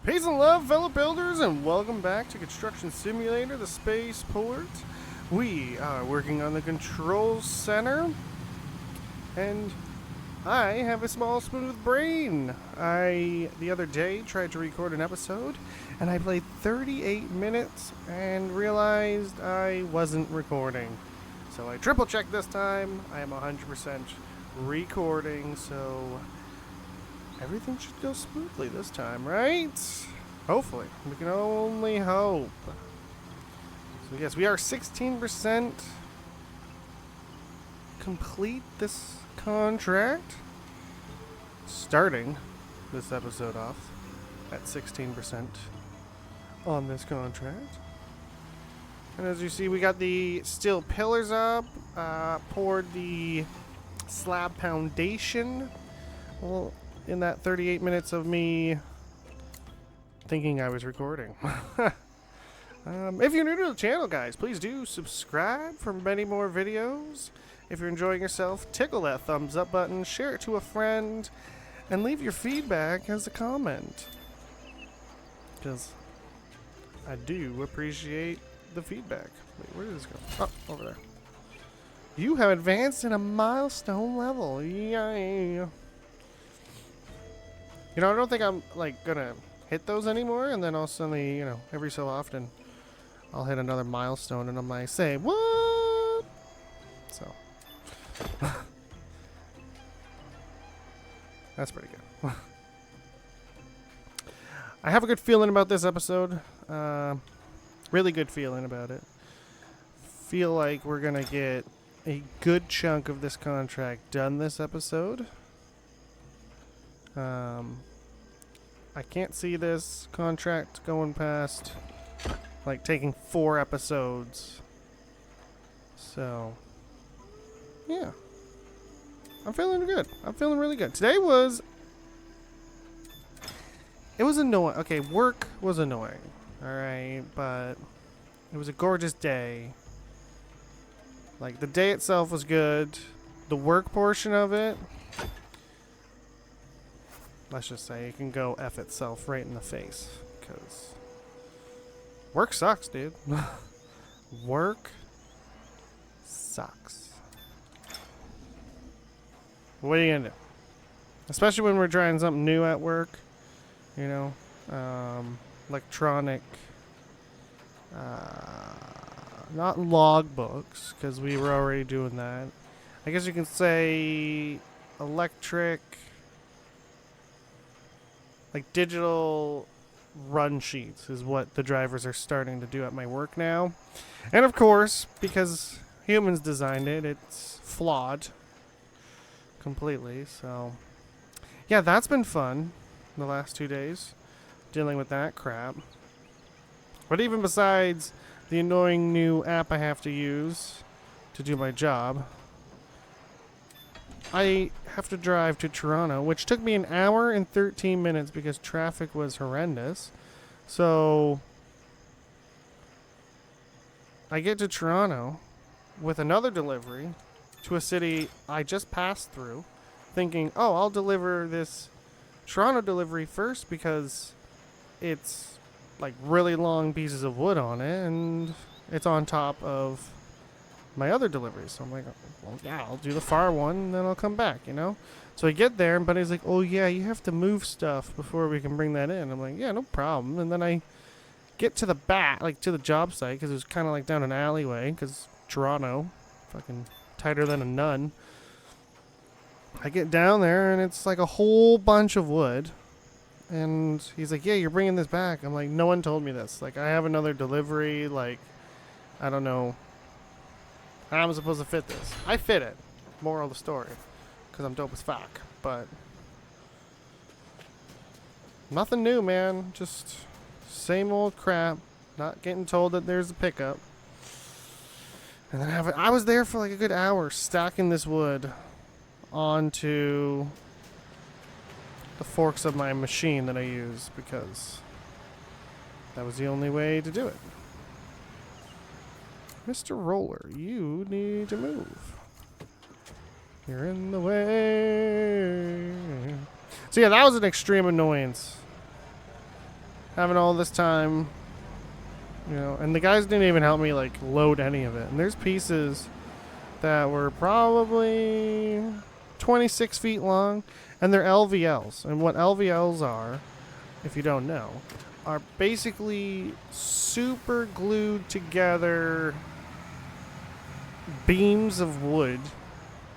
Peace and love, fellow builders, and welcome back to Construction Simulator, the Spaceport. We are working on the control center, and I have a small smooth brain. The other day, tried to record an episode, and I played 38 minutes and realized I wasn't recording. So I triple checked this time. I am 100% recording, so everything should go smoothly this time, right? Hopefully. We can only hope. So yes, we are 16% complete this contract. Starting this episode off at 16% on this contract. And as you see, we got the steel pillars up, poured the slab foundation. Well, in that 38 minutes of me thinking I was recording. If you're new to the channel, guys, please do subscribe for many more videos. If you're enjoying yourself, tickle that thumbs up button, share it to a friend, and leave your feedback as a comment. Because I do appreciate the feedback. Wait, where did this go? Oh, over there. You have advanced in a milestone level. Yay. You know, I don't think I'm, gonna hit those anymore, and then I'll suddenly, every so often, I'll hit another milestone, and I'm like, say, what? So. That's pretty good. I have a good feeling about this episode. Really good feeling about it. Feel like we're gonna get a good chunk of this contract done this episode. I can't see this contract going past, taking 4 episodes. So, yeah. I'm feeling good. I'm feeling really good. Today was... It was annoying. Okay, work was annoying. Alright, but it was a gorgeous day. The day itself was good. The work portion of it... Let's just say it can go F itself right in the face. Because work sucks, dude. Work sucks. What are you going to do? Especially when we're trying something new at work. Electronic. Not logbooks, because we were already doing that. I guess you can say electric... digital run sheets is what the drivers are starting to do at my work now. And of course, because humans designed it, it's flawed completely. So, yeah, that's been fun the last 2 days, dealing with that crap. But even besides the annoying new app I have to use to do my job, I have to drive to Toronto, which took me 1 hour and 13 minutes because traffic was horrendous. So I get to Toronto with another delivery to a city I just passed through, thinking, oh, I'll deliver this Toronto delivery first because it's really long pieces of wood on it and it's on top of my other deliveries. So I'm like, well, yeah, I'll do the far one and then I'll come back, So I get there and Buddy's like, oh yeah, you have to move stuff before we can bring that in. I'm like, yeah, no problem. And then I get to the back, to the job site, because it was kind of down an alleyway, because Toronto, fucking tighter than a nun. I get down there and it's a whole bunch of wood. And he's like, yeah, you're bringing this back. I'm like, no one told me this. I have another delivery, I don't know how I'm supposed to fit this. I fit it. Moral of the story. Because I'm dope as fuck. But nothing new, man. Just same old crap. Not getting told that there's a pickup. And then I was there for a good hour stacking this wood onto the forks of my machine that I use, because that was the only way to do it. Mr. Roller, you need to move. You're in the way. So yeah, that was an extreme annoyance. having all this time, you know, and the guys didn't even help me like load any of it. And there's pieces that were probably 26 feet long, and they're LVLs. And what LVLs are, if you don't know, are basically super glued together beams of wood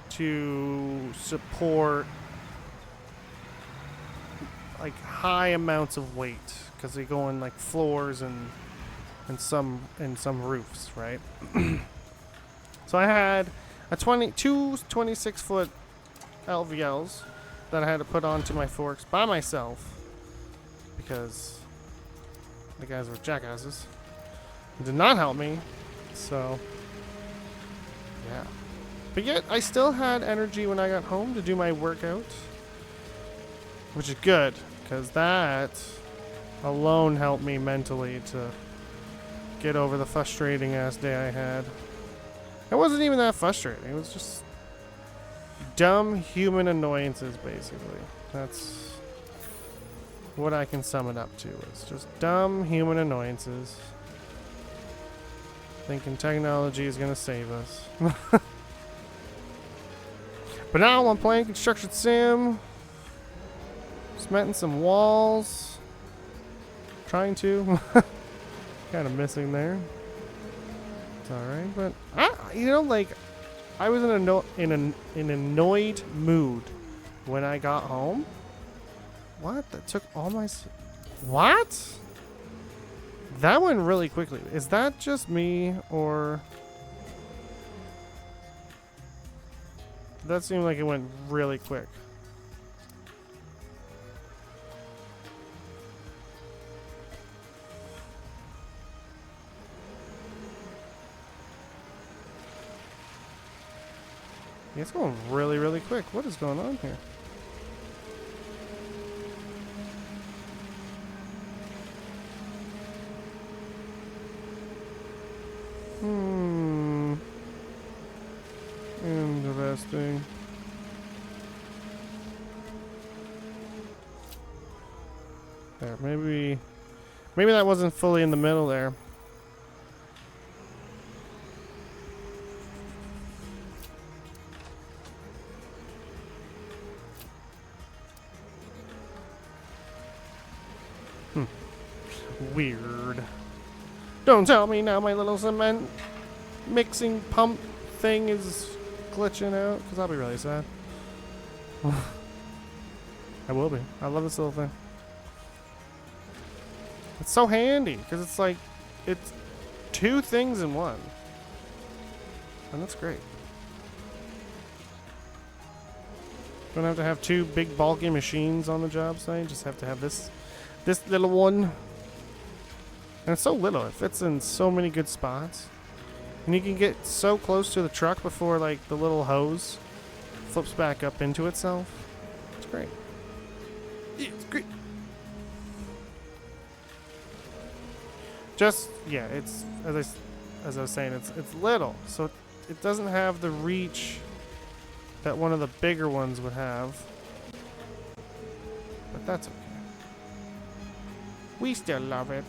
to support like high amounts of weight, because they go in like floors and some roofs, right? So I had two 26-foot LVLs that I had to put onto my forks by myself because the guys were jackasses. They did not help me, so yeah. But yet I still had energy when I got home to do my workout, which is good because that alone helped me mentally to get over the frustrating ass day I had. It wasn't even that frustrating. It was just dumb human annoyances, basically. That's what I can sum it up to. It's just dumb human annoyances. Thinking technology is going to save us. But now I'm playing Construction Sim. Cementing some walls. Trying to. Kind of missing there. It's alright, but you know, like I was in an annoyed mood when I got home. What? That took all my. What? That went really quickly. Is that just me, or that seemed like it went really quick? Yeah, it's going really, really quick. What is going on here? Interesting. There, maybe that wasn't fully in the middle there. Weird. Don't tell me now my little cement mixing pump thing is glitching out, because I'll be really sad. I will be. I love this little thing. It's so handy, because it's like, it's two things in one. And that's great. Don't have to have two big bulky machines on the job site. Just have to have this little one. And it's so little. It fits in so many good spots. And you can get so close to the truck before like the little hose flips back up into itself. It's great. It's great. Just, yeah, it's, as I was saying, it's little. So it doesn't have the reach that one of the bigger ones would have. But that's okay. We still love it.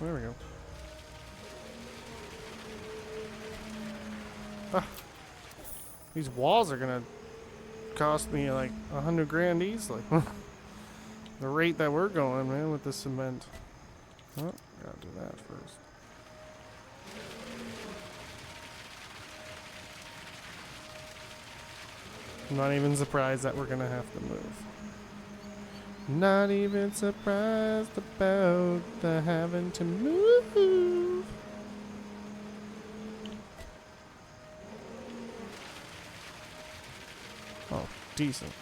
There we go. Ah, these walls are gonna cost me like 100 grand easily. The rate that we're going, man, with the cement. Oh, gotta do that first. I'm not even surprised that we're gonna have to move. Not even surprised about the having to move. Oh, decent.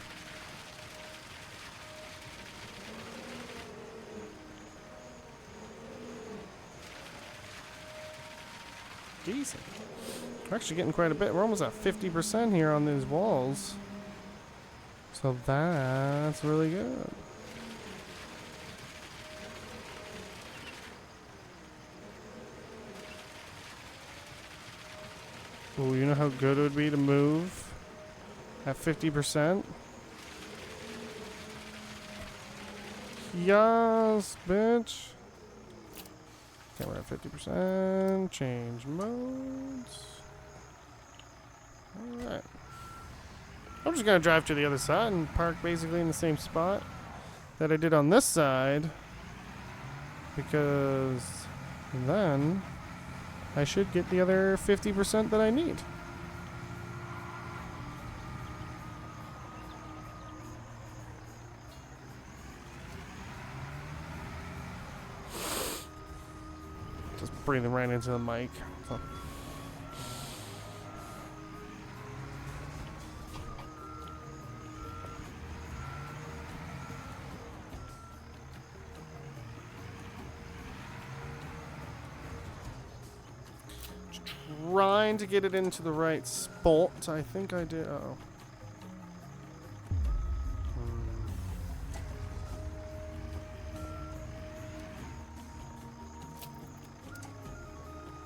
Decent. We're actually getting quite a bit. We're almost at 50% here on these walls. So that's really good. Ooh, you know how good it would be to move at 50%? Yes, bitch. Okay, we're at 50%. Change modes. Alright. I'm just gonna drive to the other side and park basically in the same spot that I did on this side. Because then I should get the other 50% that I need. Just breathing right into the mic. So. Trying to get it into the right spot. I think I did. Uh-oh.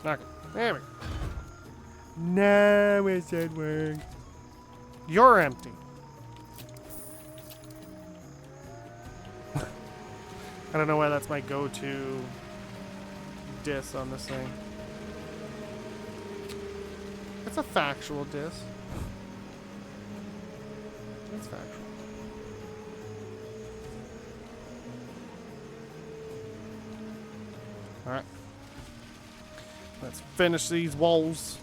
Okay. There we go. Now it should work. You're empty. I don't know why that's my go-to diss on this thing. It's a factual diss. It's factual. Alright. Let's finish these walls.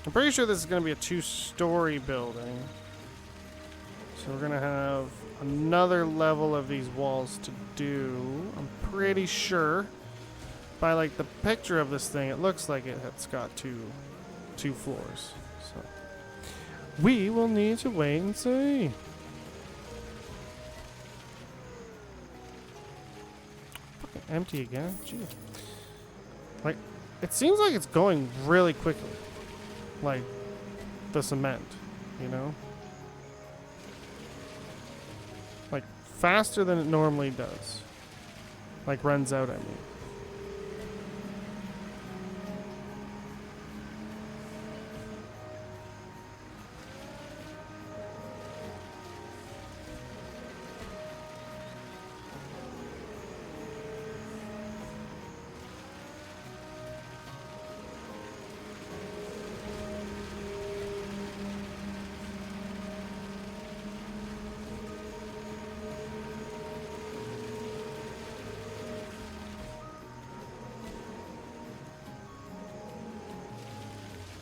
I'm pretty sure this is going to be a 2-story building. So we're going to have another level of these walls to do. I'm pretty sure by like the picture of this thing, it looks like it's got two floors. So we will need to wait and see. Fucking empty again. Gee. Like, it seems like it's going really quickly. Like the cement, you know? Like faster than it normally does. Like runs out, I mean.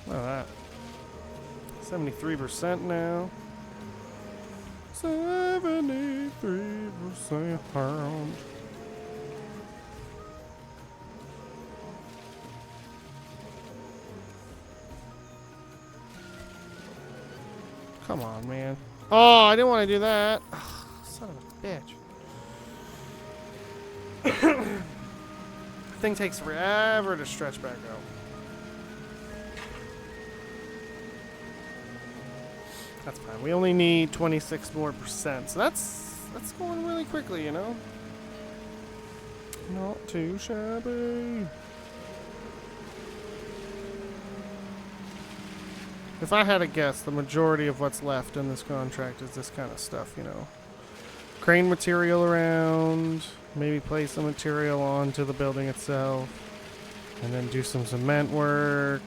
Look at that. 73% now. 73%. Come on, man. Oh, I didn't want to do that. Ugh, son of a bitch. Thing takes forever to stretch back out. That's fine. We only need 26 more percent. So that's going really quickly, you know? Not too shabby. If I had to guess, the majority of what's left in this contract is this kind of stuff, you know? Crane material around, maybe place some material onto the building itself, and then do some cement work.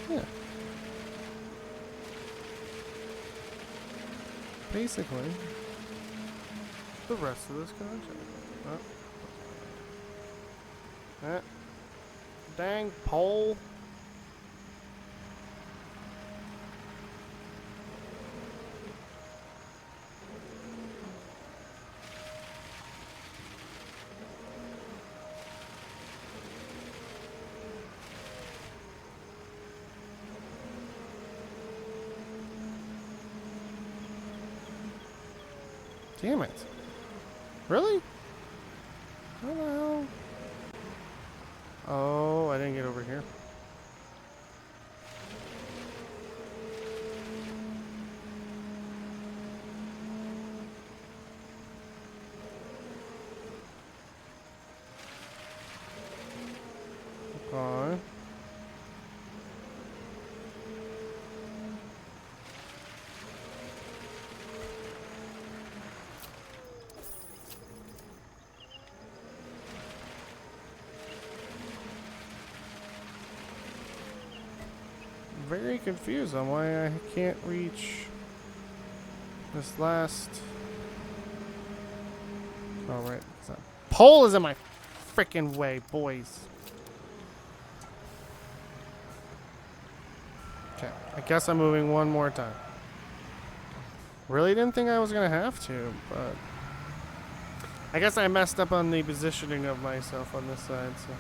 Yeah. Basically, the rest of this contract. Oh. Dang pole. Damn it. Really? How the hell? Oh, I didn't get over here. Okay. very confused on why I can't reach this last... Oh, right. Pole is in my freaking way, boys. Okay, I guess I'm moving one more time. Really didn't think I was going to have to, but... I guess I messed up on the positioning of myself on this side, so...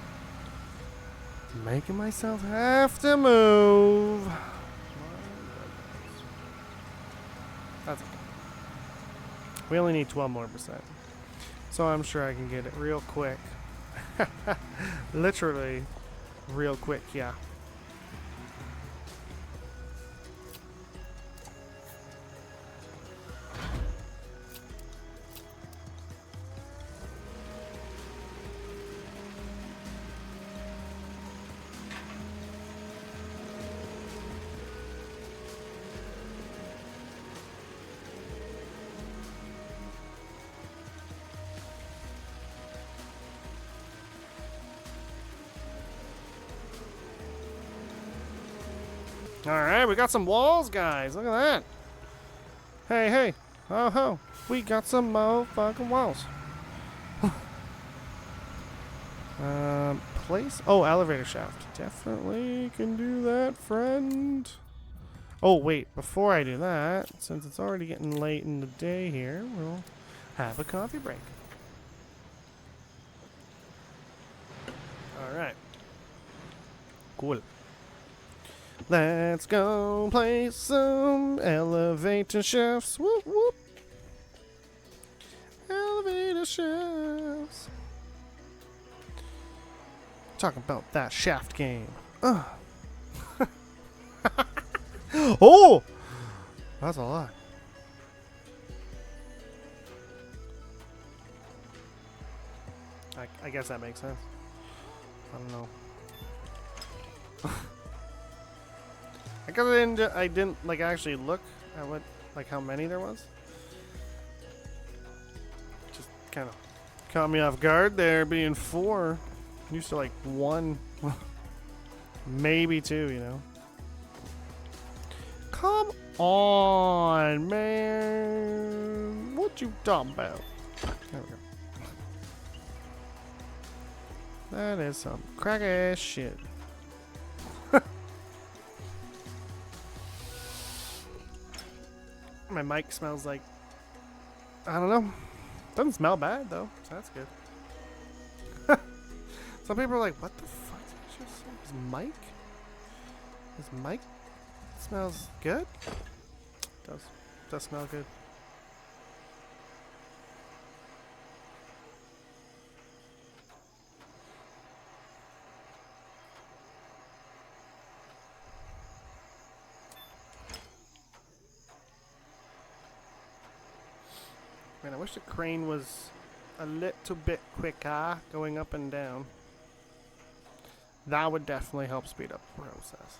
Making myself have to move. That's okay. We only need 12 more %. So I'm sure I can get it real quick. Literally real quick, yeah. Alright, we got some walls, guys. Look at that. Hey, hey. Oh, ho. We got some motherfucking walls. Place? Oh, elevator shaft. Definitely can do that, friend. Oh, wait. Before I do that, since it's already getting late in the day here, we'll have a coffee break. Alright. Cool. Let's go play some elevator shafts. Whoop, whoop. Elevator shafts. Talking about that shaft game. Oh! That's a lot. I guess that makes sense. I don't know. I guess I didn't like actually look at what, like how many there was. Just kind of caught me off guard there, being 4. Used to like 1, maybe 2, you know. Come on, man. What you talking about? There we go. That is some crack ass shit. My mic smells like, I don't know. Doesn't smell bad though, so that's good. Some people are like, what the fuck did I just say? His mic smells good? Does smell good. Man, I wish the crane was a little bit quicker going up and down. That would definitely help speed up the process.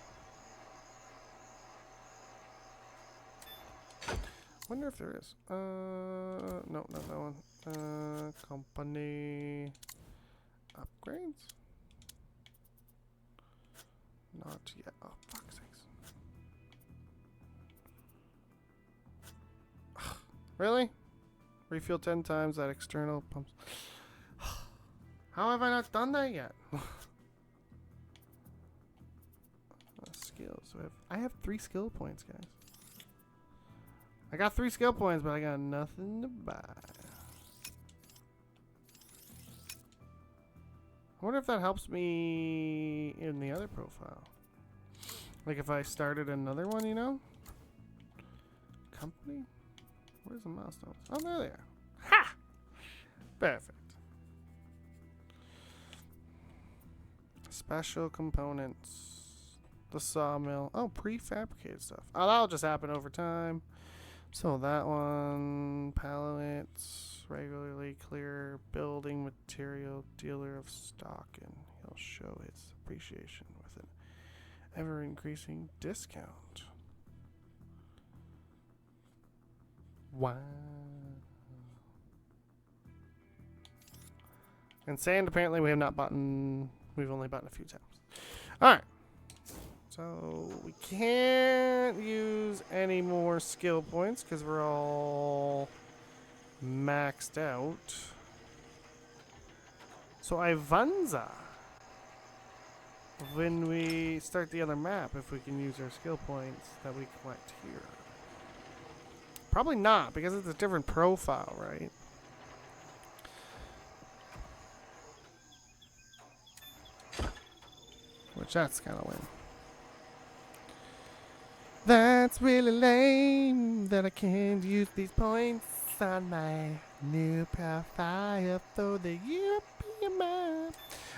Wonder if there is. No, not that one. Company upgrades? Not yet. Oh, fuck's sakes. Really? Refuel 10 times that external pumps. How have I not done that yet? Skills. So I have 3 skill points, guys. I got 3 skill points, but I got nothing to buy. I wonder if that helps me in the other profile. Like if I started another one, you know? Company? Where's the milestones? Oh, there they are. Ha! Perfect. Special components. The sawmill. Oh, prefabricated stuff. Oh, that'll just happen over time. So that one. Pallets. Regularly clear. Building material. Dealer of stock. And he'll show his appreciation with an ever-increasing discount. Wow. And sand, apparently we have not bought. We've only bought a few times. Alright. So we can't use any more skill points because we're all maxed out. So I wonder when we start the other map if we can use our skill points that we collect here. Probably not because it's a different profile, right? Which that's kind of lame. That's really lame that I can't use these points on my new profile for the European map.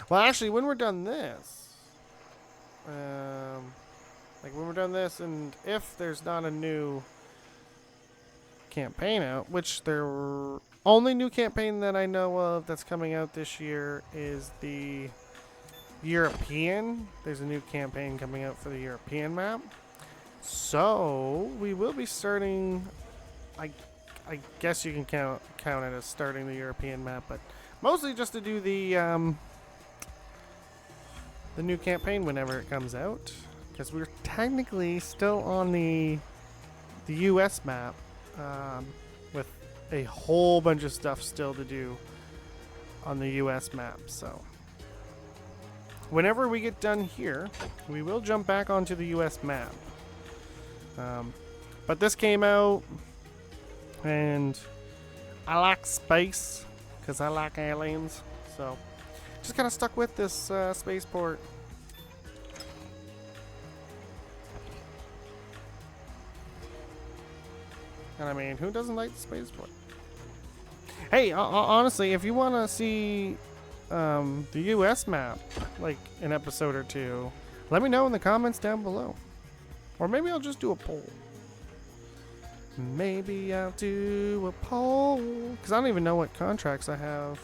Well, actually, when we're done this, like when we're done this, and if there's not a new campaign out, which the only new campaign that I know of that's coming out this year is the European. There's a new campaign coming out for the European map. So we will be starting. I guess you can count it as starting the European map, but mostly just to do the new campaign whenever it comes out, because we're technically still on the U.S. map with a whole bunch of stuff still to do on the U.S. map. So whenever we get done here, we will jump back onto the U.S. map. But this came out, and I like space because I like aliens, so just kind of stuck with this spaceport. And I mean, who doesn't like the spaceport? Hey, honestly, if you want to see the US map, like an episode or two, let me know in the comments down below. Or maybe I'll just do a poll. Maybe I'll do a poll, because I don't even know what contracts I have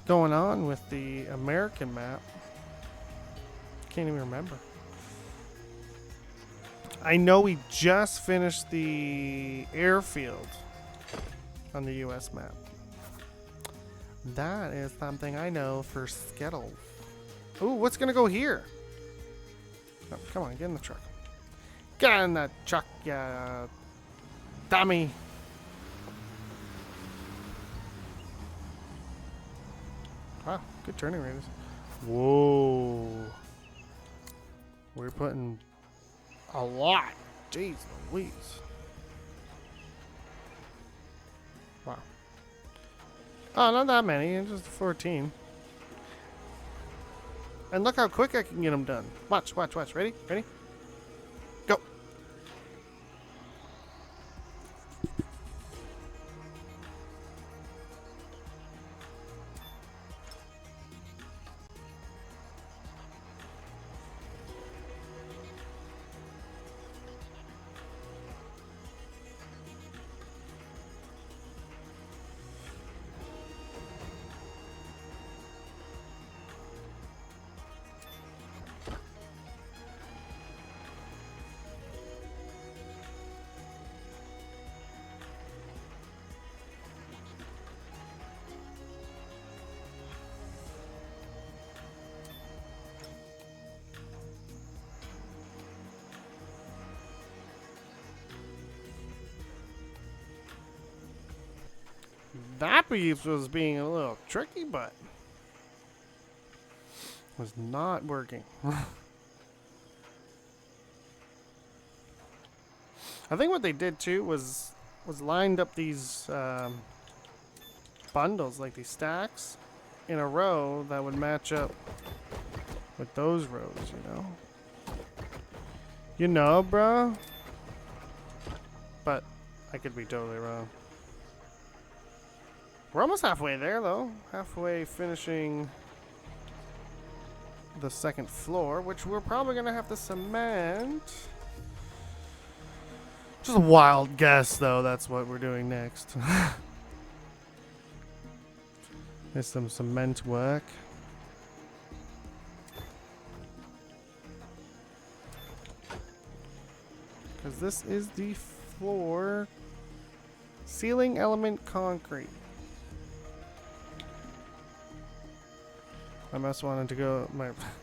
going on with the American map. Can't even remember. I know we just finished the airfield on the US map. That is something I know for Skittles. Ooh, what's gonna go here? Oh, come on, get in the truck. Get in the truck, ya dummy. Wow, good turning radius. Whoa. We're putting a lot. Jeez Louise. Wow. Oh, not that many. Just 14. And look how quick I can get them done. Watch, watch, watch. Ready? Ready? Go. That piece was being a little tricky, but was not working. I think what they did too was lined up these bundles, like these stacks, in a row that would match up with those rows, you know? You know, bro? But I could be totally wrong. We're almost halfway there, though. Halfway finishing the second floor, which we're probably going to have to cement. Just a wild guess, though. That's what we're doing next. There's some cement work. Because this is the floor. Ceiling element concrete. My mouse wanted to go.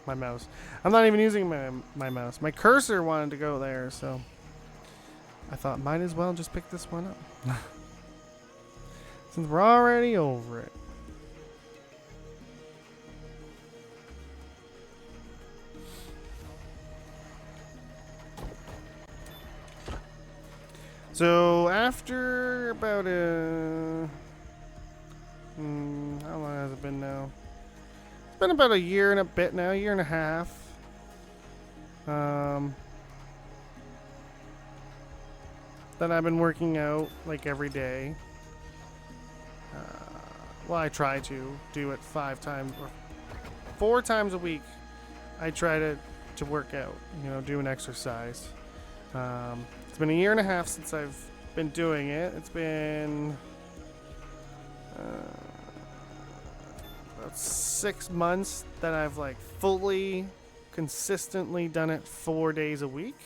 My mouse. I'm not even using my mouse. My cursor wanted to go there, so I thought might as well just pick this one up. Since we're already over it. So after about how long has it been now? It's been about a year and a bit now, a year and a half. That I've been working out like every day. Well, I try to do it 5 times or 4 times a week. I try to work out, you know, do an exercise. It's been a year and a half since I've been doing it. It's been about 6 months that I've like fully, consistently done it 4 days a week.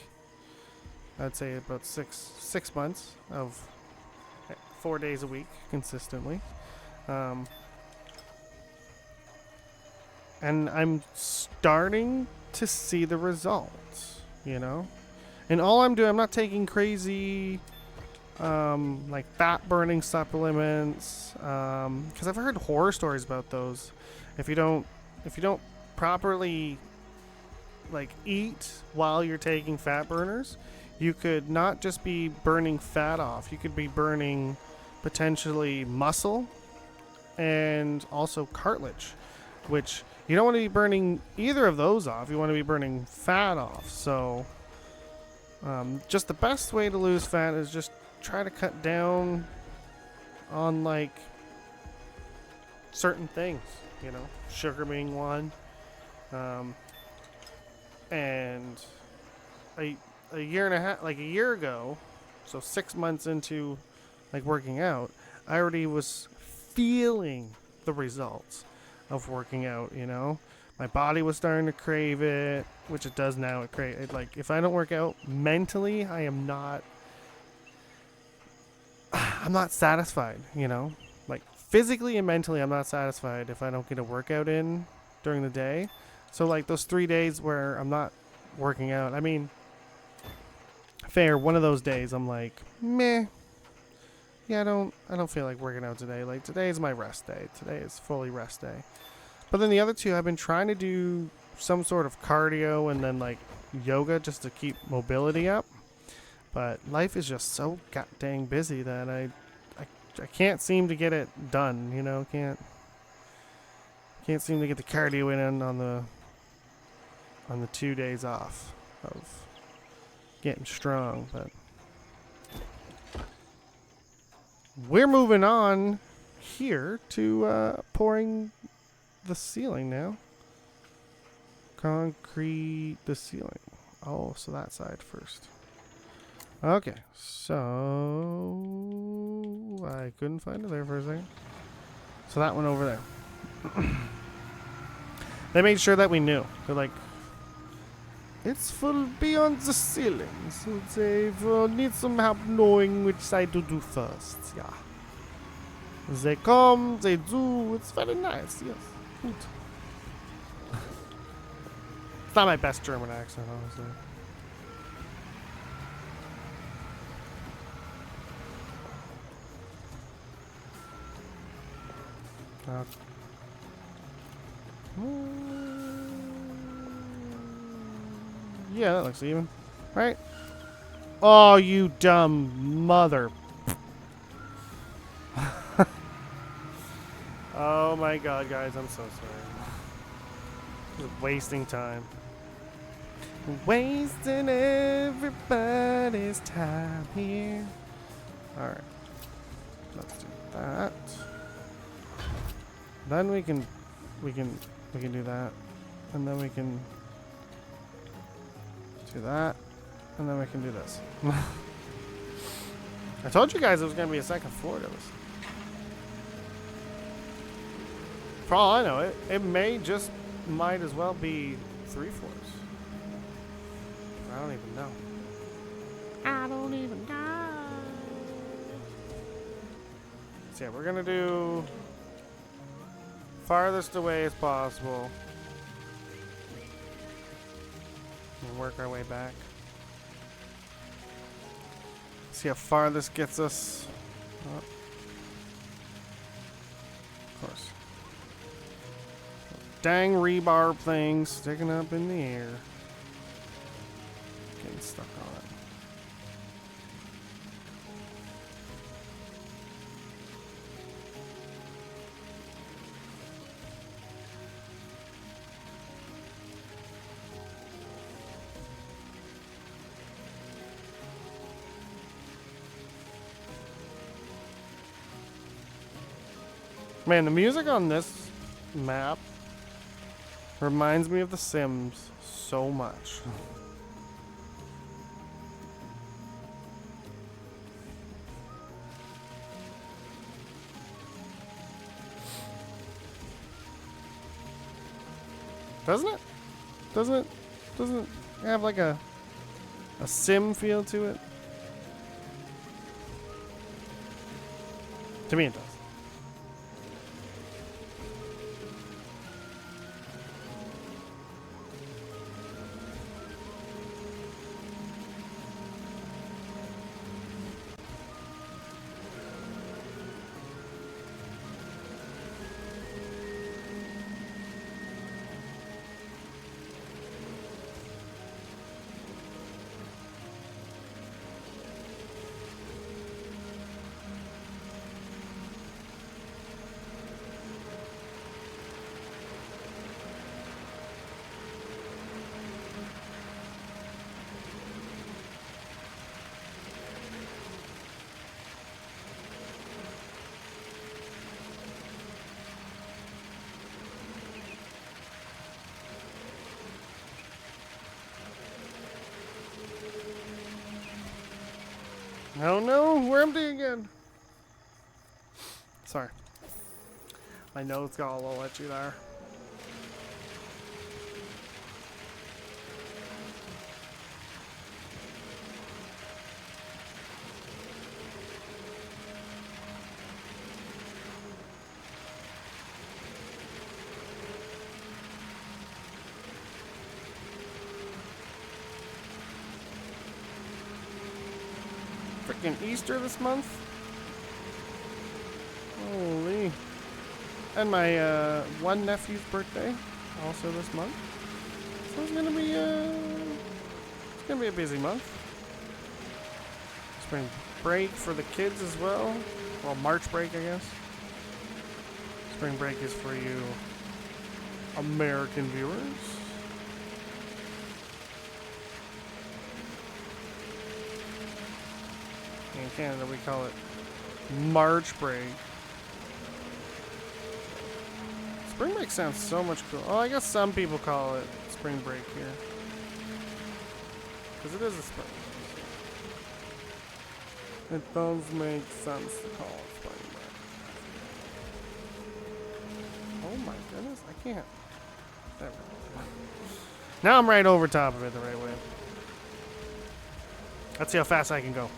I'd say about six months of 4 days a week consistently. And I'm starting to see the results, you know? And all I'm doing, I'm not taking crazy, like fat burning supplements, because I've heard horror stories about those. If you don't properly, like, eat while you're taking fat burners, you could not just be burning fat off. You could be burning potentially muscle and also cartilage, which you don't want to be burning either of those off. You want to be burning fat off. So just the best way to lose fat is just try to cut down on like certain things, you know, sugar being one. And a year and a half, like a year ago, so 6 months into like working out, I already was feeling the results of working out, you know. My body was starting to crave it, which it does now. Like, if I don't work out mentally, I'm not satisfied, you know. Like, physically and mentally, I'm not satisfied if I don't get a workout in during the day. So, like, those 3 days where I'm not working out, I mean, fair, one of those days I'm like, meh. Yeah, I don't feel like working out today. Like, today is my rest day. Today is fully rest day. But then the other 2, I've been trying to do some sort of cardio and then like yoga just to keep mobility up. But life is just so god dang busy that I can't seem to get it done, you know, can't seem to get the cardio in on the 2 days off of getting strong, but we're moving on here to pouring the ceiling now. Concrete the ceiling. Oh, so that side first. Okay, so I couldn't find it there for a second. So that one over there. They made sure that we knew. They're like, it's full beyond the ceiling, so they need some help knowing which side to do first. Yeah. They come, they do. It's very nice. Yes. Good. It's not my best German accent, honestly. Yeah, that looks even. Right? Oh, you dumb mother. Oh my god, guys, I'm so sorry. Just wasting time. Wasting everybody's time here. Alright. Let's do that. Then we can do that. And then we can do that. And then we can do this. I told you guys it was gonna be a second floor to this. For all I know, it might as well be 3 floors. I don't even know. I don't even know. So yeah, we're gonna do farthest away as possible. And work our way back. See how far this gets us. Oh. Of course. Dang rebar things sticking up in the air. Getting stuck on it. Man, the music on this map reminds me of The Sims so much. Doesn't it? Doesn't it have like a sim feel to it? To me it does. Oh no, we're empty again. Sorry. My nose got a little itchy there. Freaking Easter this month. Holy. And my one nephew's birthday also this month. So it's gonna be a busy month. Spring break for the kids as well. Well, March break, I guess. Spring break is for you American viewers. In Canada, we call it March break. Spring break sounds so much cool. Oh, I guess some people call it spring break here. Because it is a spring. It does make sense to call it spring break. Oh my goodness, I can't. There we go. Now I'm right over top of it the right way. Let's see how fast I can go.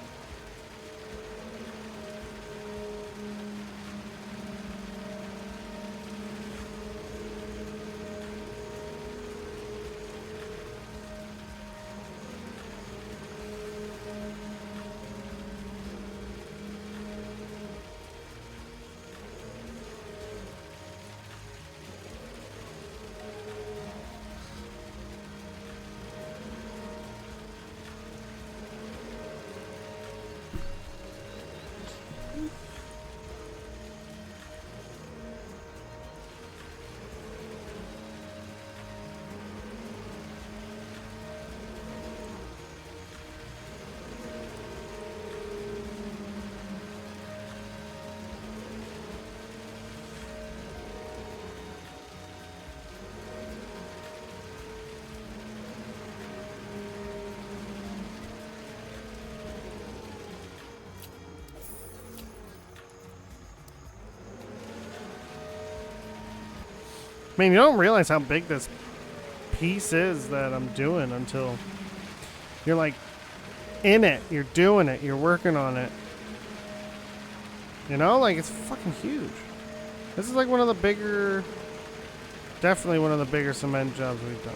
I mean, you don't realize how big this piece is that I'm doing until you're like in it, you're doing it, you're working on it. You know, like it's fucking huge. This is like one of the bigger, definitely one of the bigger cement jobs we've done.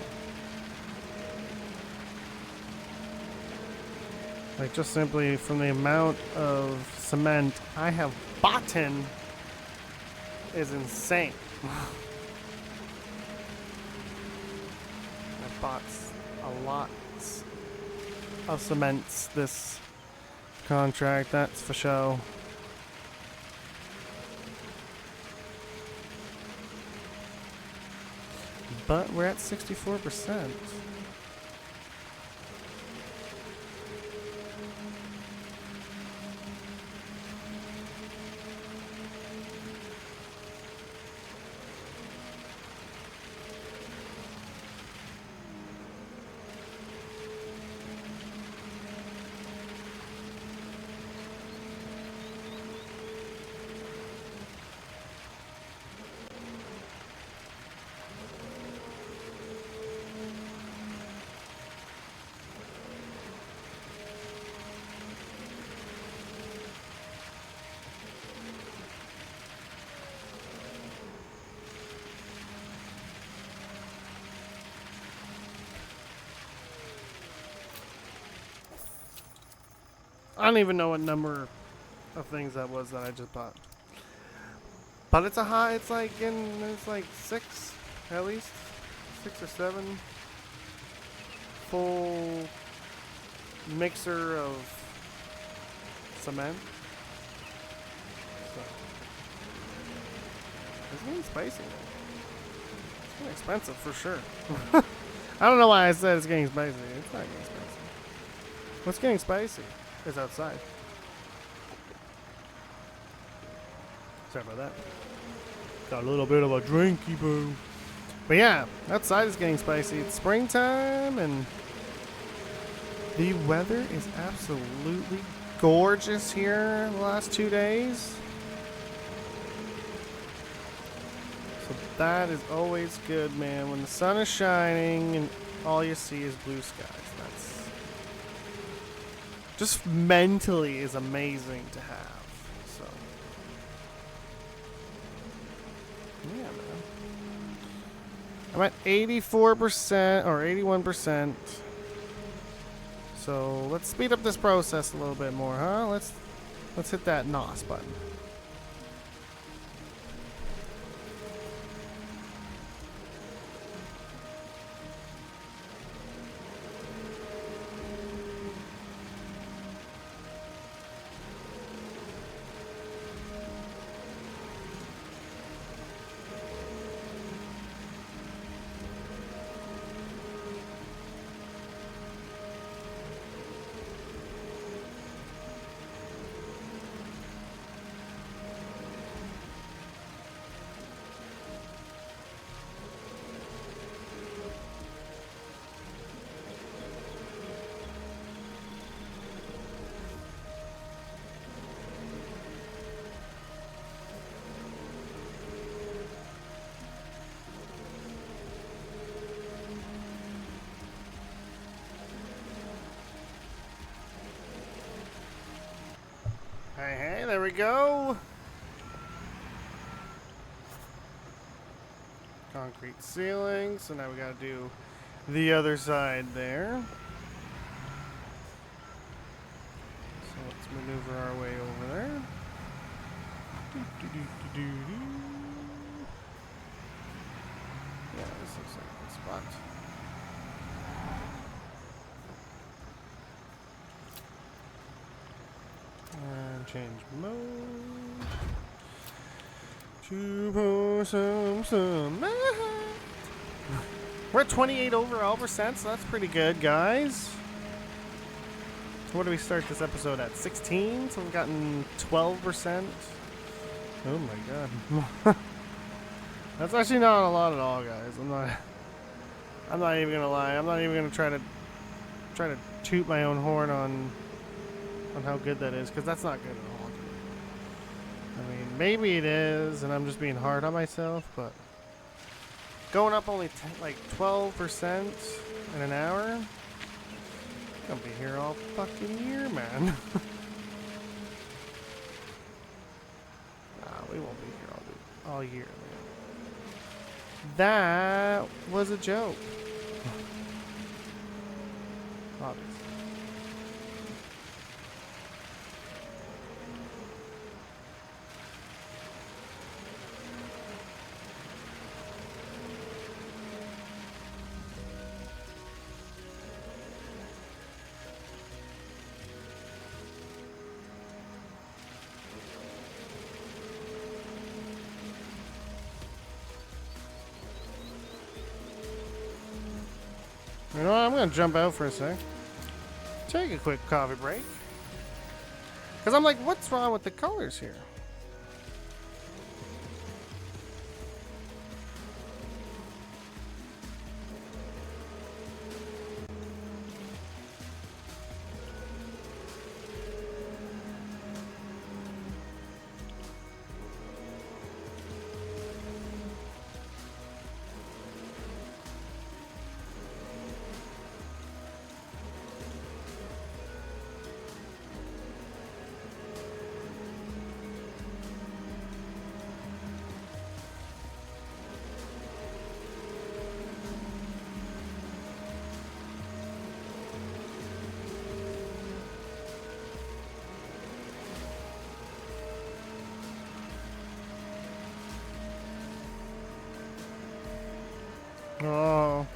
Like just simply from the amount of cement I have bought in is insane. I bought a lot of cements this contract, that's for sure. But we're at 64%. I don't even know what number of things that was that I just bought. But it's a high, it's like 6 at least. 6 or 7. Full mixer of cement. So, it's getting spicy. It's getting expensive for sure. I don't know why I said it's getting spicy. It's not getting spicy. What's getting spicy is outside. Sorry about that. Got a little bit of a drinky boo. But yeah, outside is getting spicy. It's springtime and the weather is absolutely gorgeous here the last 2 days. So that is always good, man. When the sun is shining and all you see is blue skies. That's just mentally is amazing to have. So yeah, man. I'm at 84% or 81%. So let's speed up this process a little bit more, huh? Let's hit that NOS button. Hey, there we go. Concrete ceiling. So now we gotta do the other side there. So let's maneuver our way over there. Yeah, this looks like a good spot. And change mode to pour some cement. We're at 28 overall percent, so that's pretty good, guys. What do we start this episode at? 16, so we've gotten 12%. Oh my god. That's actually not a lot at all, guys. I'm not even gonna lie. I'm not even gonna try to toot my own horn on how good that is, because that's not good at all. I mean, maybe it is, and I'm just being hard on myself, but going up only like 12% in an hour, I'm gonna be here all fucking year, man. Nah, we won't be here all day. all year. That was a joke. Obviously. You know what? I'm going to jump out for a sec. Take a quick coffee break. Because I'm like, what's wrong with the colors here? Oh.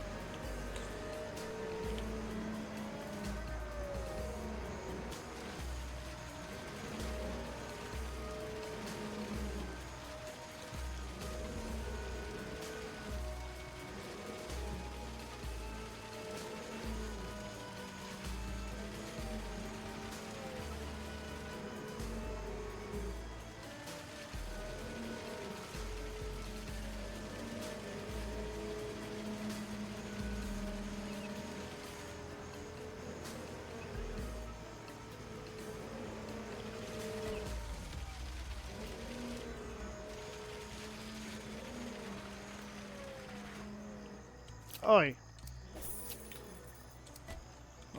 Oi.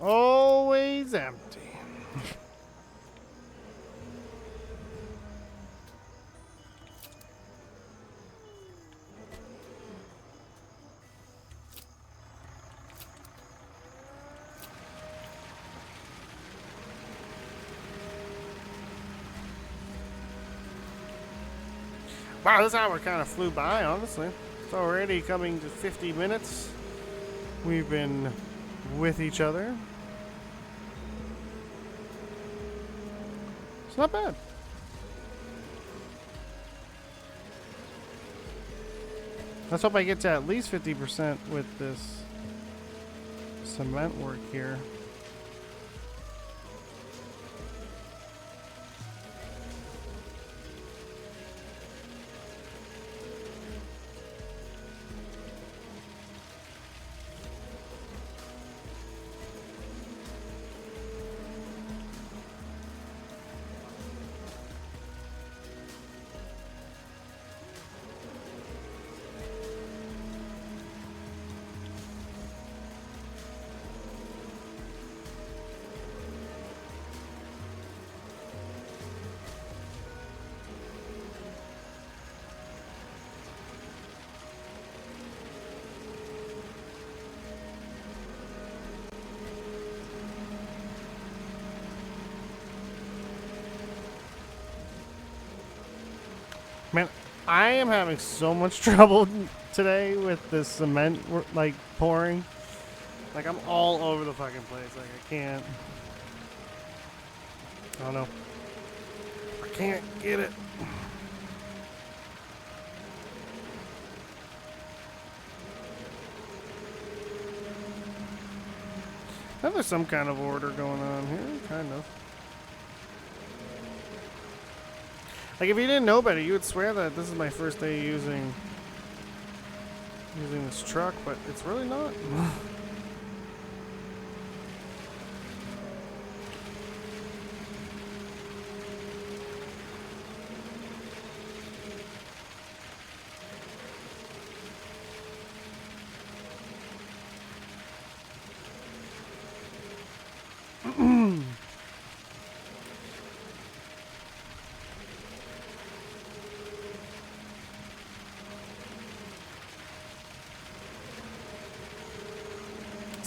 Always empty. Wow, this hour kind of flew by, honestly. It's already coming to 50 minutes. We've been with each other. It's not bad. Let's hope I get to at least 50% with this cement work here. Man, I am having so much trouble today with the cement, like, pouring. Like, I'm all over the fucking place. Like, I can't. I don't know. I can't get it. I think there's some kind of order going on here, kind of. Like, if you didn't know better, you would swear that this is my first day using this truck, but it's really not.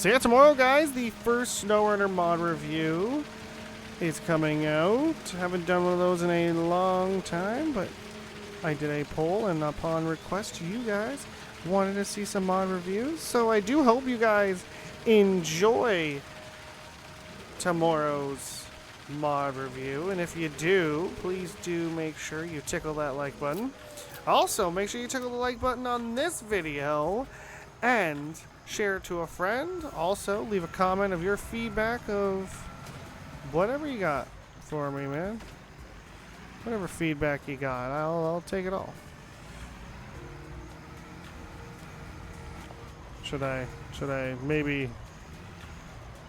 So yeah, tomorrow, guys, the first SnowRunner mod review is coming out. Haven't done one of those in a long time, but I did a poll, and upon request, you guys wanted to see some mod reviews. So I do hope you guys enjoy tomorrow's mod review, and if you do, please do make sure you tickle that like button. Also, make sure you tickle the like button on this video and share it to a friend. Also, leave a comment of your feedback of whatever you got for me, man. Whatever feedback you got, I'll take it all. Should I maybe?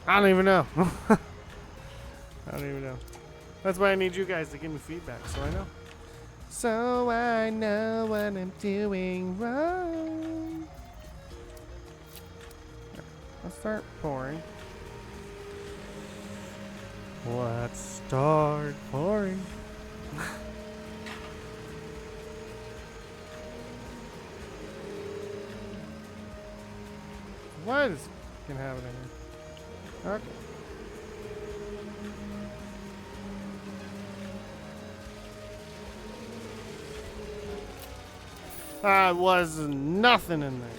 I don't even know. I don't even know. That's why I need you guys to give me feedback, so I know. So I know what I'm doing wrong. Let's start pouring. Let's start pouring. What is fucking happening here? Okay. Was nothing in there.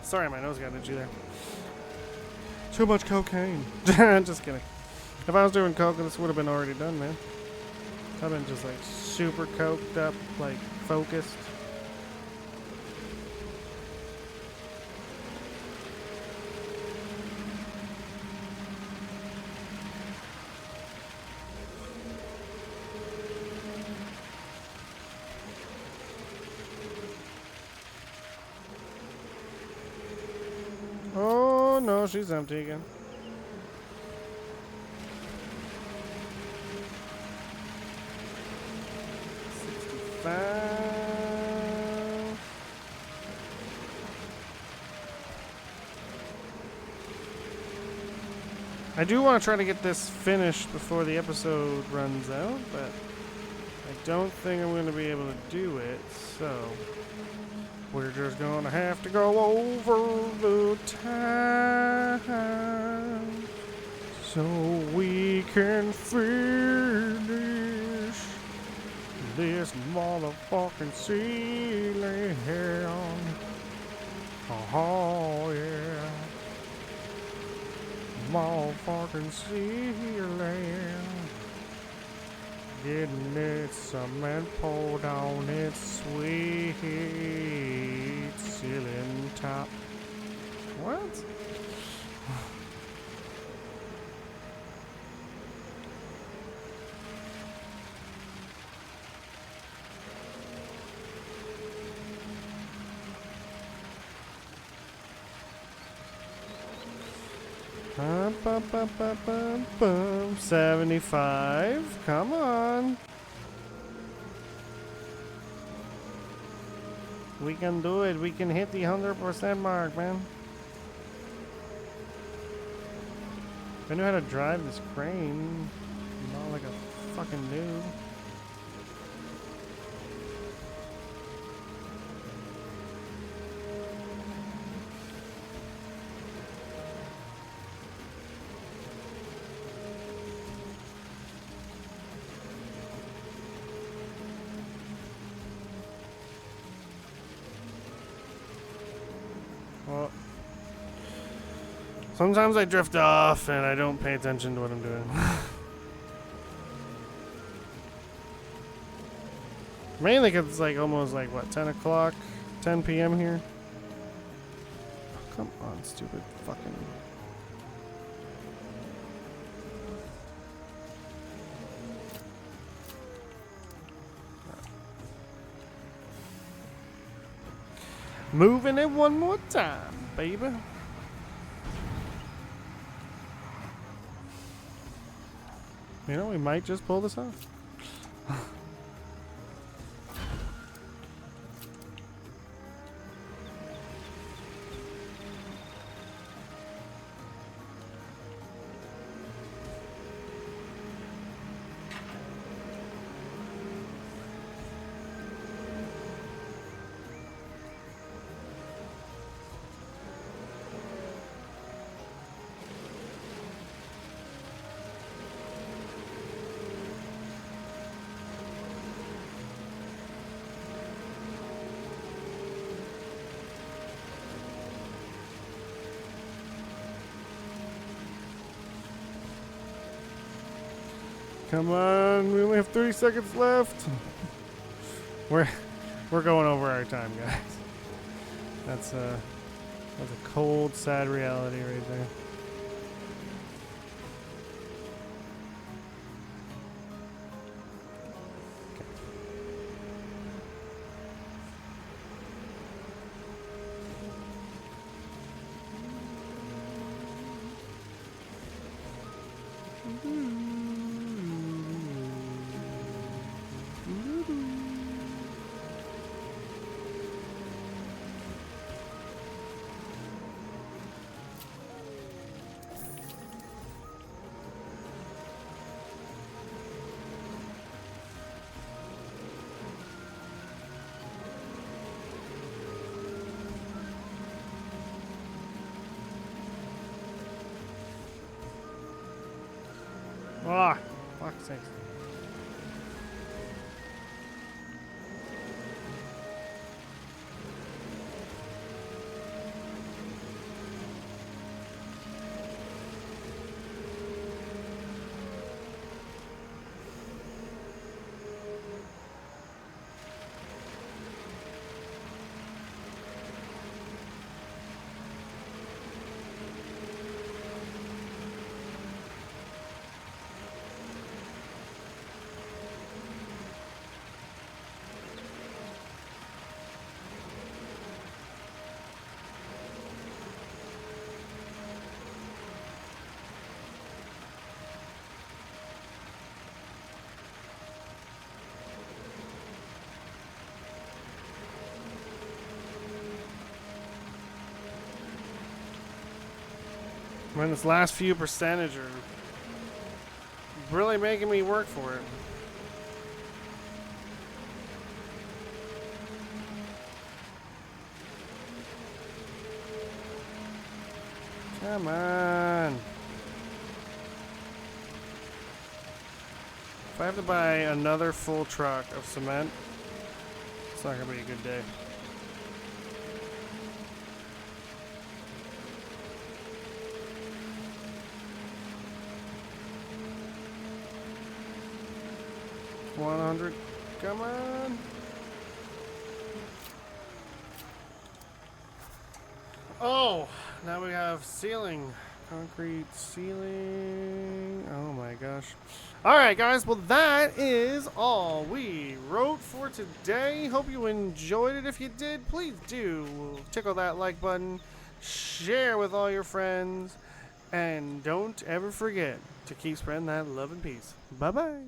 Sorry, my nose got itchy there. Too much cocaine. Just kidding. If I was doing coke, this would have been already done, man. I've been just like super coked up, like focused. Oh no, she's empty again. I do want to try to get this finished before the episode runs out, but I don't think I'm going to be able to do it, so we're just going to have to go over the time so we can finish this motherfucking ceiling. Oh yeah. Motherfucking ceiling. Getting its cement poured on its sweet ceiling top. What? Bum, bum, bum, bum, bum, bum. 75. Come on. We can do it. We can hit the 100% mark, man. If I knew how to drive this crane, not like a fucking noob. Well, sometimes I drift off and I don't pay attention to what I'm doing. Mainly because it's like almost like, what, 10 o'clock? 10 p.m. here? Oh, come on, stupid fucking... Moving it one more time, baby. You know, we might just pull this off. Come on, we only have 30 seconds left. We're going over our time, guys. That's a cold, sad reality right there. Ah, fuck's sake. Man, this last few percentage are really making me work for it. Come on. If I have to buy another full truck of cement, it's not going to be a good day. $100. Come on. Oh, now we have ceiling. Concrete ceiling. Oh my gosh. Alright guys, well that is all we wrote for today. Hope you enjoyed it. If you did, please do tickle that like button, share with all your friends, and don't ever forget to keep spreading that love and peace. Bye bye.